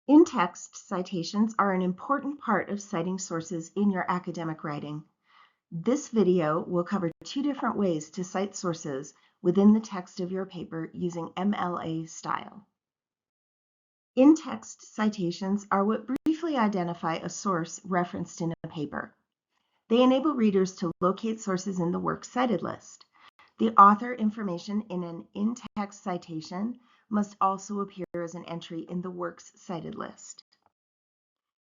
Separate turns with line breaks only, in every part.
In-text citations are an important part of citing sources in your academic writing. This video will cover two different ways to cite sources within the text of your paper using MLA style. In-text citations are what briefly identify a source referenced in a paper. They enable readers to locate sources in the works cited list. The author information in an in-text citation must also appear as an entry in the works cited list.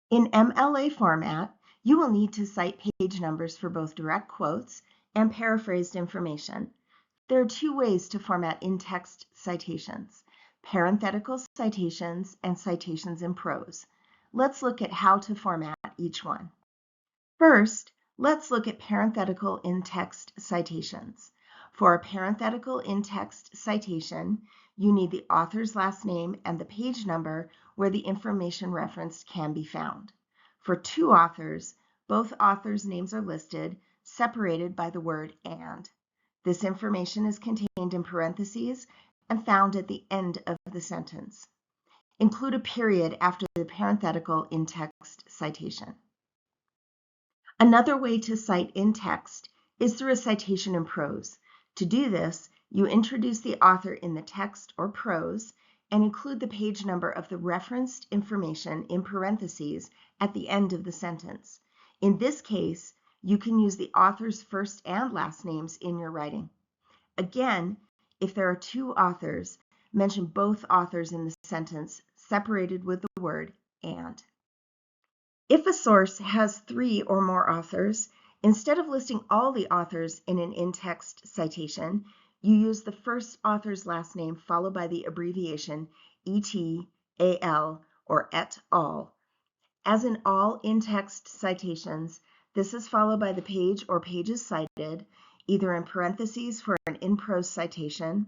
In MLA format, you will need to cite page numbers for both direct quotes and paraphrased information. There are two ways to format in-text citations: parenthetical citations and citations in prose. Let's look at how to format each one. First, let's look at parenthetical in-text citations. For a parenthetical in-text citation, you need the author's last name and the page number where the information referenced can be found. For two authors, both authors' names are listed, separated by the word "and." This information is contained in parentheses and found at the end of the sentence. Include a period after the parenthetical in-text citation. Another way to cite in text is through a citation in prose. To do this, you introduce the author in the text or prose and include the page number of the referenced information in parentheses at the end of the sentence. In this case, you can use the author's first and last names in your writing. Again, if there are two authors, mention both authors in the sentence, separated with the word "and." If a source has three or more authors, instead of listing all the authors in an in-text citation, you use the first author's last name followed by the abbreviation ET, AL, or et al. As in all in-text citations, this is followed by the page or pages cited, either in parentheses for an in-prose citation,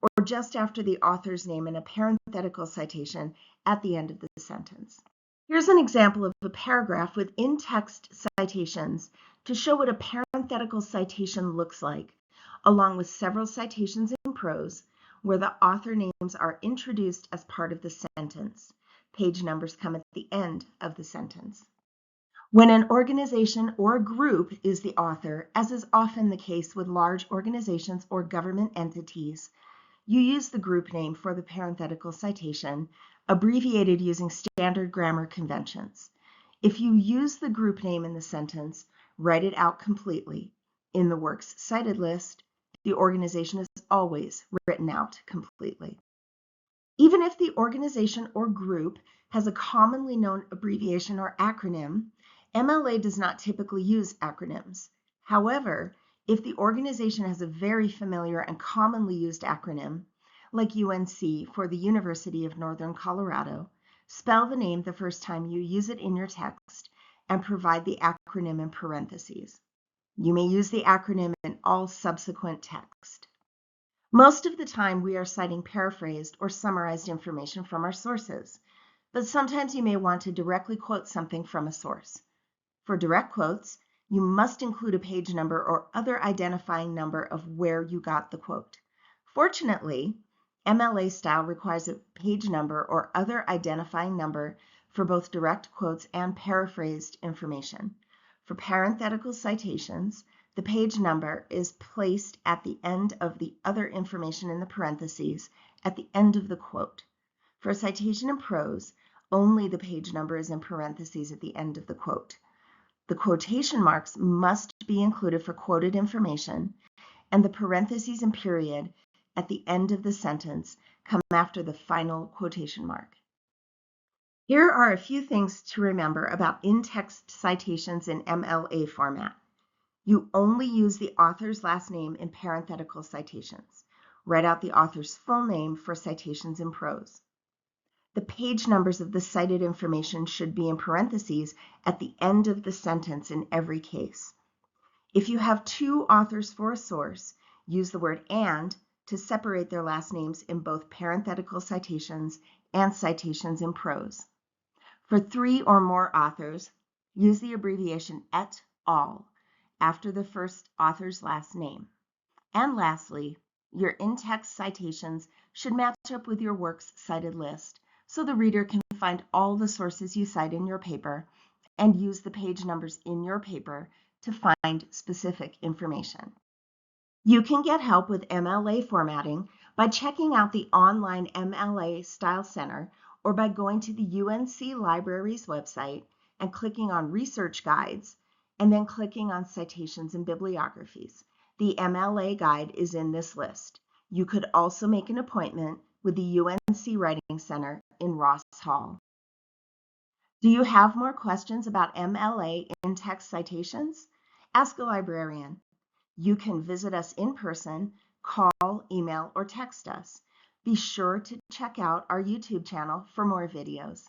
or just after the author's name in a parenthetical citation at the end of the sentence. Here's an example of a paragraph with in-text citations to show what a parenthetical citation looks like, along with several citations in prose where the author names are introduced as part of the sentence. Page numbers come at the end of the sentence. When an organization or a group is the author, as is often the case with large organizations or government entities, you use the group name for the parenthetical citation, abbreviated using standard grammar conventions. If you use the group name in the sentence, write it out completely. In the works cited list, the organization is always written out completely. Even if the organization or group has a commonly known abbreviation or acronym, MLA does not typically use acronyms. However, if the organization has a very familiar and commonly used acronym, like UNC for the University of Northern Colorado, spell the name the first time you use it in your text and provide the acronym in parentheses. You may use the acronym in all subsequent text. Most of the time we are citing paraphrased or summarized information from our sources, but sometimes you may want to directly quote something from a source. For direct quotes, you must include a page number or other identifying number of where you got the quote. Fortunately, MLA style requires a page number or other identifying number for both direct quotes and paraphrased information. For parenthetical citations, the page number is placed at the end of the other information in the parentheses at the end of the quote. For a citation in prose, only the page number is in parentheses at the end of the quote. The quotation marks must be included for quoted information, and the parentheses and period at the end of the sentence come after the final quotation mark. Here are a few things to remember about in-text citations in MLA format. You only use the author's last name in parenthetical citations. Write out the author's full name for citations in prose. The page numbers of the cited information should be in parentheses at the end of the sentence in every case. If you have two authors for a source, use the word "and" to separate their last names in both parenthetical citations and citations in prose. For three or more authors, use the abbreviation et al. After the first author's last name. And lastly, your in-text citations should match up with your works cited list so the reader can find all the sources you cite in your paper and use the page numbers in your paper to find specific information. You can get help with MLA formatting by checking out the online MLA Style Center or by going to the UNC Library's website and clicking on Research Guides and then clicking on Citations and Bibliographies. The MLA guide is in this list. You could also make an appointment with the UNC Writing Center in Ross Hall. Do you have more questions about MLA in text citations? Ask a librarian. You can visit us in person, call, email, or text us. Be sure to check out our YouTube channel for more videos.